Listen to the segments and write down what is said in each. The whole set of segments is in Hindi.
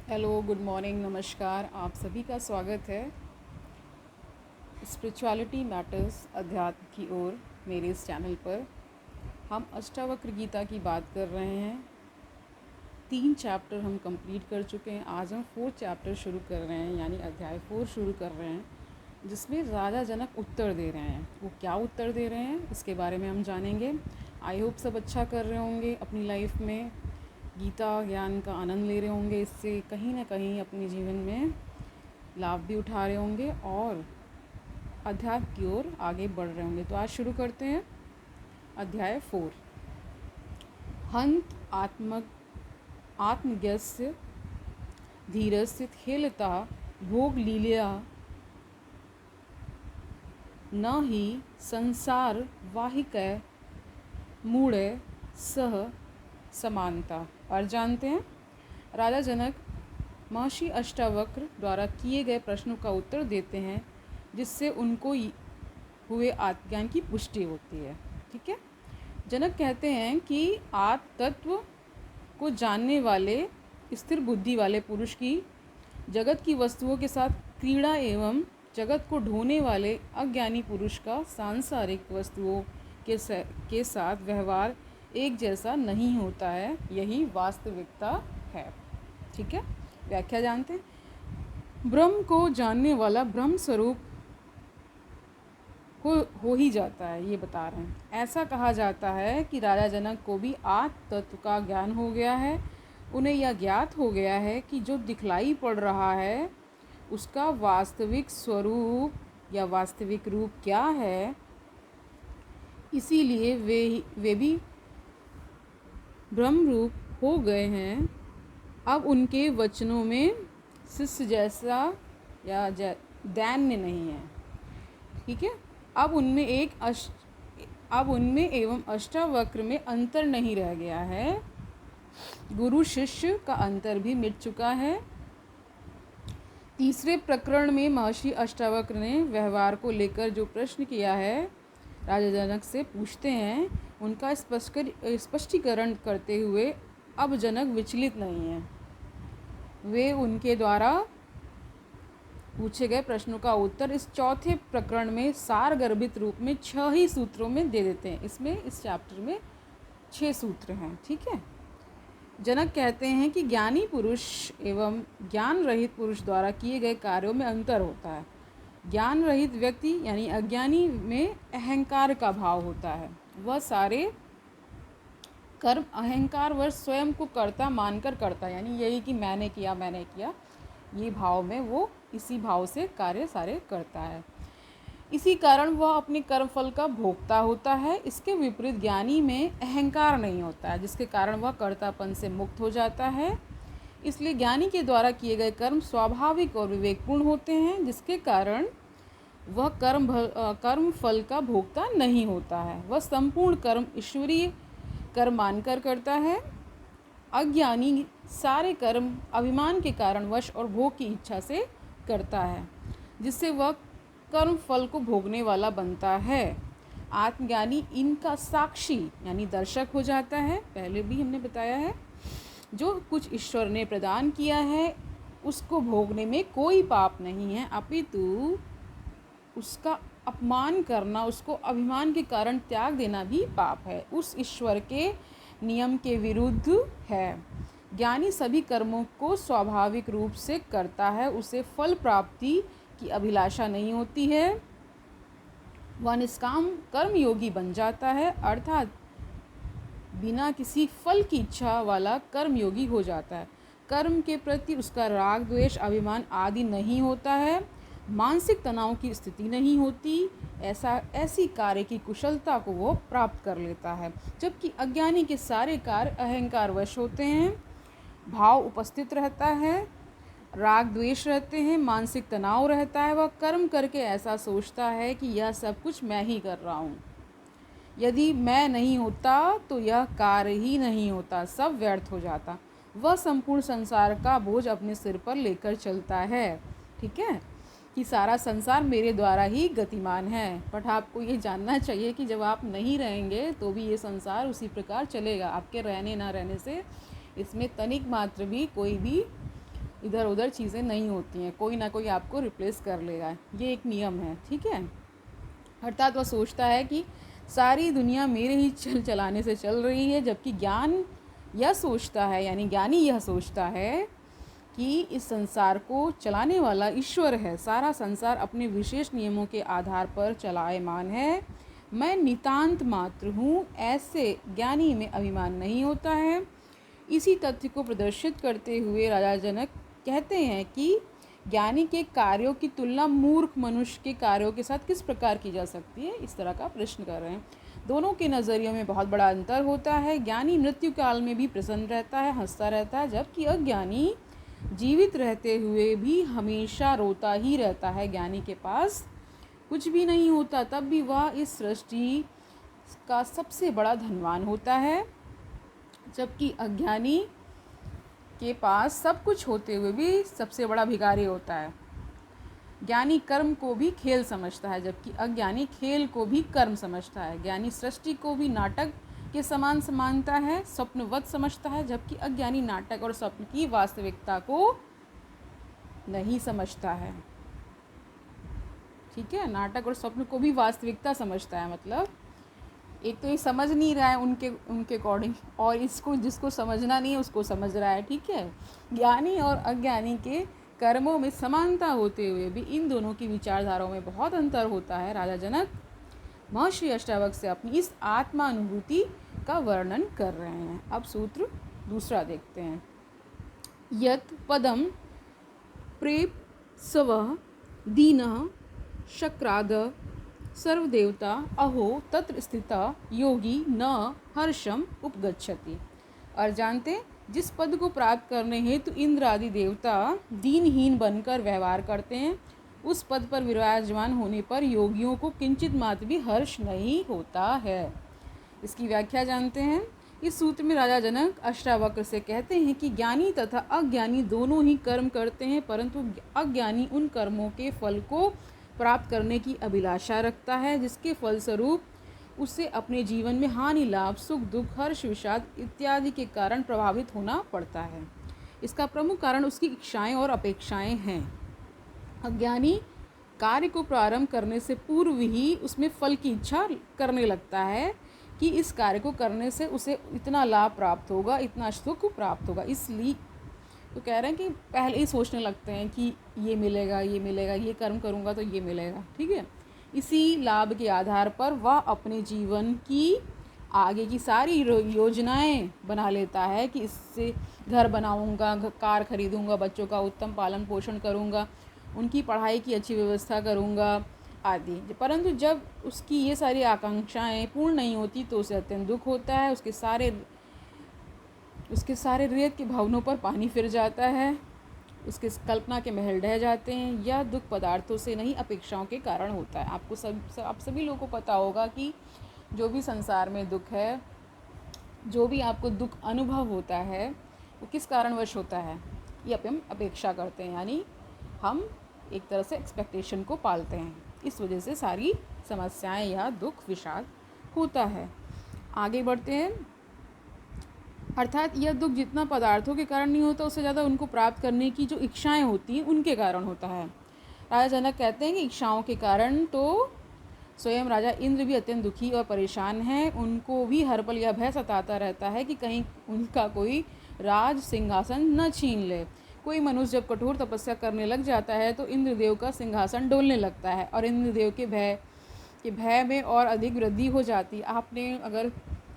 हेलो, गुड मॉर्निंग, नमस्कार। आप सभी का स्वागत है स्पिरिचुअलिटी मैटर्स अध्यात्म की ओर मेरे इस चैनल पर। हम अष्टावक्र गीता की बात कर रहे हैं। 3 चैप्टर हम कंप्लीट कर चुके हैं। आज हम 4th चैप्टर शुरू कर रहे हैं, यानी अध्याय 4 शुरू कर रहे हैं, जिसमें राजा जनक उत्तर दे रहे हैं। वो क्या उत्तर दे रहे हैं, इसके बारे में हम जानेंगे। आई होप सब अच्छा कर रहे होंगे अपनी लाइफ में, गीता ज्ञान का आनंद ले रहे होंगे, इससे कहीं ना कहीं अपने जीवन में लाभ भी उठा रहे होंगे और अध्यात्म की ओर आगे बढ़ रहे होंगे। तो आज शुरू करते हैं अध्याय 4। हंत आत्मज्ञस्य धीरस्य खेलता भोग लीला न ही संसार वाहिकय मूढ़ सह समानता। और जानते हैं, राजा जनक महर्षि अष्टावक्र द्वारा किए गए प्रश्नों का उत्तर देते हैं, जिससे उनको हुए आत्मज्ञान की पुष्टि होती है। ठीक है। जनक कहते हैं कि आत्म तत्व को जानने वाले स्थिर बुद्धि वाले पुरुष की जगत की वस्तुओं के साथ क्रीड़ा एवं जगत को ढोने वाले अज्ञानी पुरुष का सांसारिक वस्तुओं के साथ व्यवहार एक जैसा नहीं होता है। यही वास्तविकता है। ठीक है। व्याख्या जानते हैं। ब्रह्म को जानने वाला ब्रह्म स्वरूप हो ही जाता है, ये बता रहे हैं। ऐसा कहा जाता है कि राजा जनक को भी आत्म तत्व का ज्ञान हो गया है। उन्हें यह ज्ञात हो गया है कि जो दिखलाई पड़ रहा है उसका वास्तविक स्वरूप या वास्तविक रूप क्या है। इसीलिए वे भी ब्रह्म रूप हो गए हैं। अब उनके वचनों में शिष्य जैसा या दैन्य नहीं है। ठीक है। अब उनमें एवं अष्टावक्र में अंतर नहीं रह गया है। गुरु शिष्य का अंतर भी मिट चुका है। तीसरे प्रकरण में महर्षि अष्टावक्र ने व्यवहार को लेकर जो प्रश्न किया है, राजा जनक से पूछते हैं, उनका स्पष्टीकरण करते हुए अब जनक विचलित नहीं है। वे उनके द्वारा पूछे गए प्रश्नों का उत्तर इस चौथे प्रकरण में सारगर्भित रूप में 6 ही सूत्रों में दे देते हैं। इस चैप्टर में 6 सूत्र हैं। ठीक है। जनक कहते हैं कि ज्ञानी पुरुष एवं ज्ञान रहित पुरुष द्वारा किए गए कार्यों में अंतर होता है। ज्ञान रहित व्यक्ति यानी अज्ञानी में अहंकार का भाव होता है। वह सारे कर्म अहंकार वह स्वयं को कर्ता मानकर करता है, यानी यही कि मैंने किया ये भाव में वो इसी भाव से कार्य सारे करता है। इसी कारण वह अपने कर्म फल का भोक्ता होता है। इसके विपरीत ज्ञानी में अहंकार नहीं होता है, जिसके कारण वह कर्तापन से मुक्त हो जाता है। इसलिए ज्ञानी के द्वारा किए गए कर्म स्वाभाविक और विवेकपूर्ण होते हैं, जिसके कारण वह कर्म फल का भोक्ता नहीं होता है। वह संपूर्ण कर्म ईश्वरीय कर्म मानकर करता है। अज्ञानी सारे कर्म अभिमान के कारणवश और भोग की इच्छा से करता है, जिससे वह कर्म फल को भोगने वाला बनता है। आत्मज्ञानी इनका साक्षी यानी दर्शक हो जाता है। पहले भी हमने बताया है, जो कुछ ईश्वर ने प्रदान किया है उसको भोगने में कोई पाप नहीं है, अपितु उसका अपमान करना, उसको अभिमान के कारण त्याग देना भी पाप है, उस ईश्वर के नियम के विरुद्ध है। ज्ञानी सभी कर्मों को स्वाभाविक रूप से करता है। उसे फल प्राप्ति की अभिलाषा नहीं होती है। वह निष्काम कर्मयोगी बन जाता है, अर्थात बिना किसी फल की इच्छा वाला कर्मयोगी हो जाता है। कर्म के प्रति उसका राग द्वेष अभिमान आदि नहीं होता है। मानसिक तनाव की स्थिति नहीं होती। ऐसी कार्य की कुशलता को वो प्राप्त कर लेता है। जबकि अज्ञानी के सारे कार्य अहंकार वश होते हैं। भाव उपस्थित रहता है, राग द्वेष रहते हैं, मानसिक तनाव रहता है। वह कर्म करके ऐसा सोचता है कि यह सब कुछ मैं ही कर रहा हूँ, यदि मैं नहीं होता तो यह कार्य ही नहीं होता, सब व्यर्थ हो जाता। वह संपूर्ण संसार का बोझ अपने सिर पर लेकर चलता है। ठीक है, कि सारा संसार मेरे द्वारा ही गतिमान है। बट आपको ये जानना चाहिए कि जब आप नहीं रहेंगे तो भी ये संसार उसी प्रकार चलेगा। आपके रहने ना रहने से इसमें तनिक मात्र भी कोई भी इधर उधर चीज़ें नहीं होती हैं, कोई ना कोई आपको रिप्लेस कर लेगा, ये एक नियम है, ठीक है। अर्थात वह सोचता है कि सारी दुनिया मेरे ही चलाने से चल रही है, जबकि ज्ञान यह सोचता है, यानी ज्ञानी यह सोचता है कि इस संसार को चलाने वाला ईश्वर है, सारा संसार अपने विशेष नियमों के आधार पर चलायमान है, मैं नितांत मात्र हूँ। ऐसे ज्ञानी में अभिमान नहीं होता है। इसी तथ्य को प्रदर्शित करते हुए राजा जनक कहते हैं कि ज्ञानी के कार्यों की तुलना मूर्ख मनुष्य के कार्यों के साथ किस प्रकार की जा सकती है, इस तरह का प्रश्न कर रहे हैं। दोनों के नज़रियों में बहुत बड़ा अंतर होता है। ज्ञानी मृत्यु काल में भी प्रसन्न रहता है, हंसता रहता है, जबकि अज्ञानी जीवित रहते हुए भी हमेशा रोता ही रहता है। ज्ञानी के पास कुछ भी नहीं होता, तब भी वह इस सृष्टि का सबसे बड़ा धनवान होता है, जबकि अज्ञानी के पास सब कुछ होते हुए भी सबसे बड़ा भिखारी होता है। ज्ञानी कर्म को भी खेल समझता है, जबकि अज्ञानी खेल को भी कर्म समझता है। ज्ञानी सृष्टि को भी नाटक के समान समानता है, स्वप्नवत समझता है, जबकि अज्ञानी नाटक और स्वप्न की वास्तविकता को नहीं समझता है। ठीक है, नाटक और स्वप्न को भी वास्तविकता समझता है, मतलब एक तो ये समझ नहीं रहा है उनके अकॉर्डिंग, और इसको जिसको समझना नहीं है उसको समझ रहा है। ठीक है, ज्ञानी और अज्ञानी के कर्मों में समानता होते हुए भी इन दोनों की विचारधाराओं में बहुत अंतर होता है। राजा जनक महर्षि अष्टावक्र से अपनी इस आत्मा अनुभूति का वर्णन कर रहे हैं। अब सूत्र दूसरा देखते हैं। यत् पदम प्रेप स्वः दीनः शक्राद सर्वदेवता अहो तत्र स्थिता योगी न हर्षम उपगच्छति। और जानते, जिस पद को प्राप्त करने हेतु इंद्र आदि देवता दीनहीन बनकर व्यवहार करते हैं, उस पद पर विराजमान होने पर योगियों को किंचित मात्र भी हर्ष नहीं होता है। इसकी व्याख्या जानते हैं। इस सूत्र में राजा जनक अष्टावक्र से कहते हैं कि ज्ञानी तथा अज्ञानी दोनों ही कर्म करते हैं, परंतु अज्ञानी उन कर्मों के फल को प्राप्त करने की अभिलाषा रखता है, जिसके फलस्वरूप उसे अपने जीवन में हानि, लाभ, सुख, दुख, हर्ष, विषाद इत्यादि के कारण प्रभावित होना पड़ता है। इसका प्रमुख कारण उसकी इच्छाएं और अपेक्षाएं हैं। अज्ञानी कार्य को प्रारंभ करने से पूर्व ही उसमें फल की इच्छा करने लगता है कि इस कार्य को करने से उसे इतना लाभ प्राप्त होगा, इतना सुख प्राप्त होगा। इसलिए तो कह रहे हैं कि पहले ही सोचने लगते हैं कि ये मिलेगा, ये मिलेगा, ये कर्म करूँगा तो ये मिलेगा। ठीक है, इसी लाभ के आधार पर वह अपने जीवन की आगे की सारी योजनाएं बना लेता है कि इससे घर बनाऊंगा, कार खरीदूंगा, बच्चों का उत्तम पालन पोषण करूंगा, उनकी पढ़ाई की अच्छी व्यवस्था करूंगा आदि। परंतु जब उसकी ये सारी आकांक्षाएं पूर्ण नहीं होती तो उसे अत्यंत दुख होता है। उसके सारे रेत के भवनों पर पानी फिर जाता है, उसके कल्पना के महल ढह जाते हैं। यह दुख पदार्थों से नहीं, अपेक्षाओं के कारण होता है। आप सभी लोगों को पता होगा कि जो भी संसार में दुख है, जो भी आपको दुख अनुभव होता है, वो किस कारणवश होता है? ये हम अपेक्षा करते हैं, यानी हम एक तरह से एक्सपेक्टेशन को पालते हैं। इस वजह से सारी समस्याएं या दुख विषाद होता है। आगे बढ़ते हैं। अर्थात यह दुख जितना पदार्थों के कारण नहीं होता, उससे ज़्यादा उनको प्राप्त करने की जो इच्छाएं होती हैं उनके कारण होता है। राजा जनक कहते हैं कि इच्छाओं के कारण तो स्वयं राजा इंद्र भी अत्यंत दुखी और परेशान हैं। उनको भी हर पल यह भय सताता रहता है कि कहीं उनका कोई राज सिंहासन न छीन ले। कोई मनुष्य जब कठोर तपस्या करने लग जाता है तो इंद्रदेव का सिंहासन डोलने लगता है और इंद्रदेव के भय में और अधिक वृद्धि हो जाती है। आपने अगर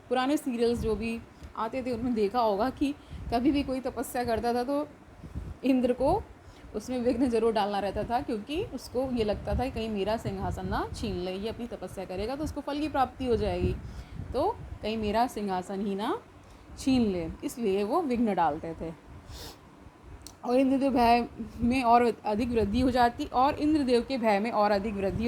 पुराने सीरियल्स जो भी आते थे उनमें देखा होगा कि कभी भी कोई तपस्या करता था तो इंद्र को उसमें विघ्न जरूर डालना रहता था, क्योंकि उसको ये लगता था कि कहीं मेरा सिंहासन ना छीन ले। ये अपनी तपस्या करेगा तो उसको फल की प्राप्ति हो जाएगी, तो कहीं मेरा सिंहासन ही ना छीन ले, इसलिए वो विघ्न डालते थे। और इंद्रदेव भय में और अधिक वृद्धि हो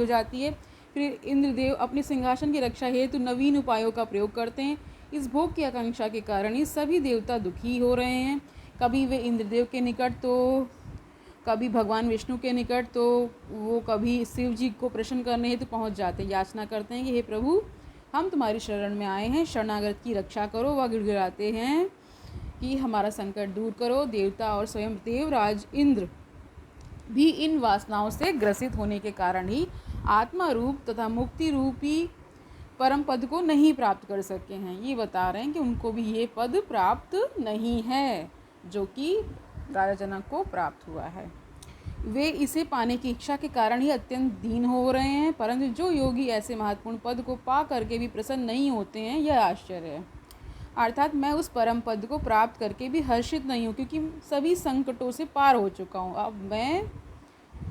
जाती है। फिर इंद्रदेव अपने सिंहासन की रक्षा हेतु नवीन उपायों का प्रयोग करते हैं। इस भोग की आकांक्षा के कारण ही सभी देवता दुखी हो रहे हैं। कभी वे इंद्रदेव के निकट तो कभी भगवान विष्णु के निकट, तो वो कभी शिव जी को प्रसन्न करने हेतु पहुंच जाते हैं, याचना करते हैं कि हे प्रभु, हम तुम्हारी शरण में आए हैं, शरणागत की रक्षा करो। वह गिड़गिड़ाते हैं, कि हमारा संकट दूर करो। देवता और स्वयं देवराज इंद्र भी इन वासनाओं से ग्रसित होने के कारण ही आत्मा रूप तथा मुक्ति रूपी परम पद को नहीं प्राप्त कर सके हैं। ये बता रहे हैं कि उनको भी ये पद प्राप्त नहीं है जो कि राजा जनक को प्राप्त हुआ है। वे इसे पाने की इच्छा के कारण ही अत्यंत दीन हो रहे हैं, परंतु जो योगी ऐसे महत्वपूर्ण पद को पा करके भी प्रसन्न नहीं होते हैं, यह आश्चर्य है। अर्थात मैं उस परम पद को प्राप्त करके भी हर्षित नहीं हूँ, क्योंकि सभी संकटों से पार हो चुका हूँ। अब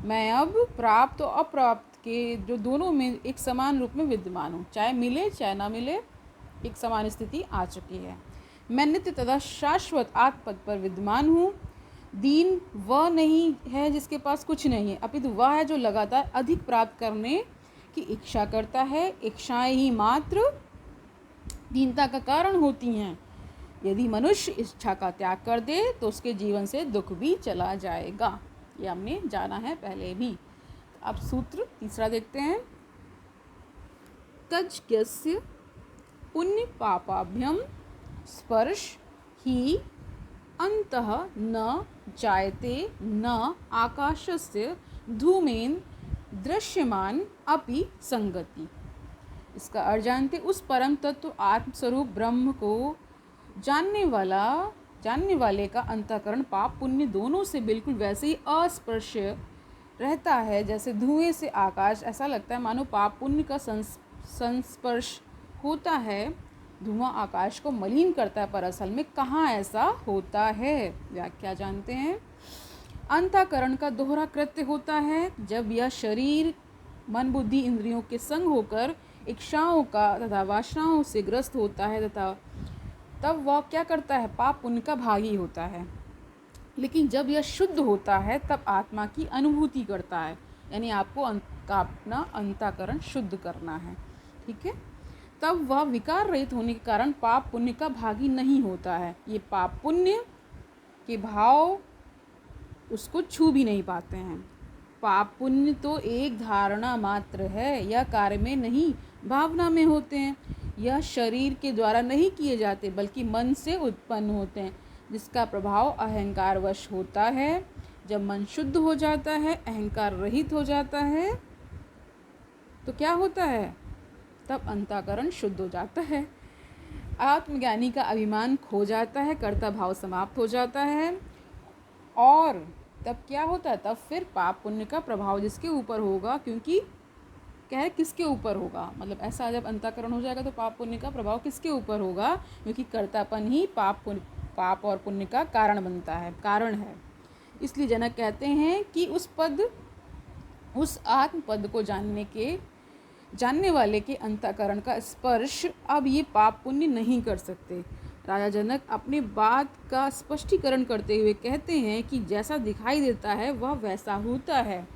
मैं अब प्राप्त और अप्राप्त के जो दोनों में एक समान रूप में विद्यमान हूँ, चाहे मिले चाहे ना मिले, एक समान स्थिति आ चुकी है। मैं नित्य तथा शाश्वत आत्मपद पर विद्यमान हूँ। दीन वह नहीं है जिसके पास कुछ नहीं है, अपितु वह है जो लगातार अधिक प्राप्त करने की इच्छा करता है। इच्छाएं ही मात्र दीनता का कारण होती हैं। यदि मनुष्य इच्छा का त्याग कर दे तो उसके जीवन से दुख भी चला जाएगा। ये हमने जाना है पहले भी। अब सूत्र तीसरा देखते हैं। तज्ज्ञस्य पुण्य पापाभ्यम स्पर्श ही अंतः न जायते न आकाशस्य धूमेन दृश्यमान अपि संगति। इसका अर्थ जानते, उस परम तत्व आत्मस्वरूप ब्रह्म को जानने वाले का अंतःकरण पाप पुण्य दोनों से बिल्कुल वैसे ही अस्पर्श्य रहता है जैसे धुएं से आकाश। ऐसा लगता है मानो पाप पुण्य का संस्पर्श होता है। धुआं आकाश को मलिन करता है, पर असल में कहाँ ऐसा होता है। व्याख्या जानते हैं। अंतःकरण का दोहरा कृत्य होता है। जब यह शरीर मन बुद्धि इंद्रियों के संग होकर इच्छाओं का तथा वासनाओं से ग्रस्त होता है तथा तब वह क्या करता है, पाप पुण्य का भागी होता है। लेकिन जब यह शुद्ध होता है तब आत्मा की अनुभूति करता है, यानी आपको अपना अंतःकरण शुद्ध करना है, ठीक है। तब वह विकार रहित होने के कारण पाप पुण्य का भागी नहीं होता है। ये पाप पुण्य के भाव उसको छू भी नहीं पाते हैं। पाप पुण्य तो एक धारणा मात्र है, यह कार्य में नहीं भावना में होते हैं। यह शरीर के द्वारा नहीं किए जाते बल्कि मन से उत्पन्न होते हैं, जिसका प्रभाव अहंकारवश होता है। जब मन शुद्ध हो जाता है, अहंकार रहित हो जाता है, तो क्या होता है, तब अंतःकरण शुद्ध हो जाता है। आत्मज्ञानी का अभिमान खो जाता है, कर्ता भाव समाप्त हो जाता है। और तब क्या होता है, तब फिर पाप पुण्य का प्रभाव जिसके ऊपर होगा, क्योंकि क्या है, किसके ऊपर होगा, मतलब ऐसा जब अंतःकरण हो जाएगा तो पाप पुण्य का प्रभाव किसके ऊपर होगा, क्योंकि कर्तापन ही पाप और पुण्य का कारण है। इसलिए जनक कहते हैं कि उस आत्म पद को जानने वाले के अंतःकरण का स्पर्श अब ये पाप पुण्य नहीं कर सकते। राजा जनक अपने बात का स्पष्टीकरण करते हुए कहते हैं कि जैसा दिखाई देता है वह वैसा होता है,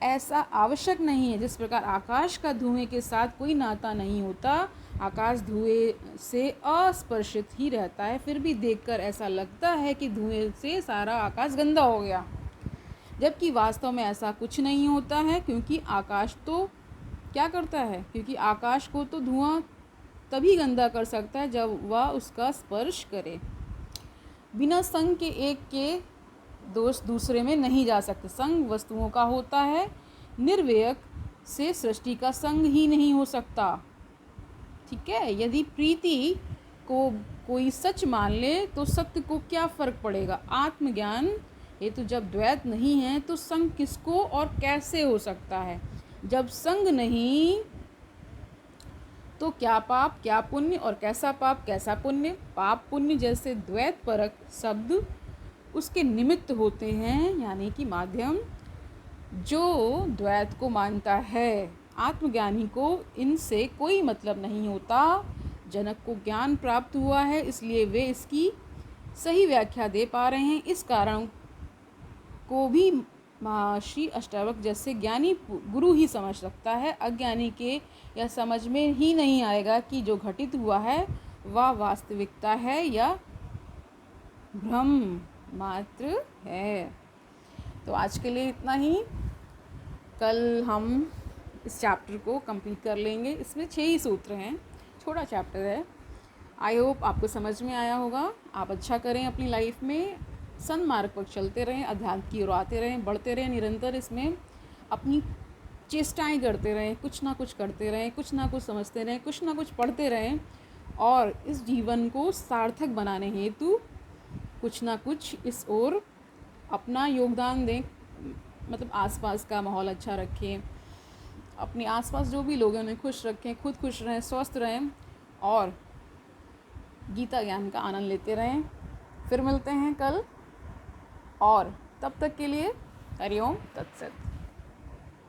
ऐसा आवश्यक नहीं है। जिस प्रकार आकाश का धुएं के साथ कोई नाता नहीं होता, आकाश धुएं से अस्पर्शित ही रहता है, फिर भी देखकर ऐसा लगता है कि धुएं से सारा आकाश गंदा हो गया, जबकि वास्तव में ऐसा कुछ नहीं होता है। क्योंकि आकाश तो क्या करता है, क्योंकि आकाश को तो धुआं तभी गंदा कर सकता है जब वह उसका स्पर्श करे। बिना संग के एक के दोष दूसरे में नहीं जा सकते। संग वस्तुओं का होता है, निर्व्यक से सृष्टि का संग ही नहीं हो सकता, ठीक है। यदि प्रीति को कोई सच मान ले तो सत्य को क्या फर्क पड़ेगा। आत्मज्ञान ये तो जब द्वैत नहीं है तो संग किसको और कैसे हो सकता है। जब संग नहीं तो क्या पाप क्या पुण्य, और कैसा पाप कैसा पुण्य। पाप पुण्य जैसे द्वैत परक शब्द उसके निमित्त होते हैं, यानी कि माध्यम, जो द्वैत को मानता है। आत्मज्ञानी को इनसे कोई मतलब नहीं होता। जनक को ज्ञान प्राप्त हुआ है, इसलिए वे इसकी सही व्याख्या दे पा रहे हैं। इस कारण को भी महर्षि अष्टावक्र जैसे ज्ञानी गुरु ही समझ सकता है। अज्ञानी के यह समझ में ही नहीं आएगा कि जो घटित हुआ है वह वास्तविकता है या भ्रम मात्र है। तो आज के लिए इतना ही। कल हम इस चैप्टर को कंप्लीट कर लेंगे। इसमें 6 ही सूत्र हैं, छोटा चैप्टर है। आई होप आपको समझ में आया होगा। आप अच्छा करें अपनी लाइफ में, सन्मार्ग पर चलते रहें, अध्यात्म की ओर आते रहें, बढ़ते रहें, निरंतर इसमें अपनी चेष्टाएं करते रहें, कुछ ना कुछ करते रहें, कुछ ना कुछ समझते रहें, कुछ ना कुछ पढ़ते रहें, और इस जीवन को सार्थक बनाने हेतु कुछ ना कुछ इस ओर अपना योगदान दें। मतलब आसपास का माहौल अच्छा रखें, अपने आसपास जो भी लोग हैं उन्हें खुश रखें, खुद खुश रहें, स्वस्थ रहें, और गीता ज्ञान का आनंद लेते रहें। फिर मिलते हैं कल, और तब तक के लिए हरि ओम तत्सत।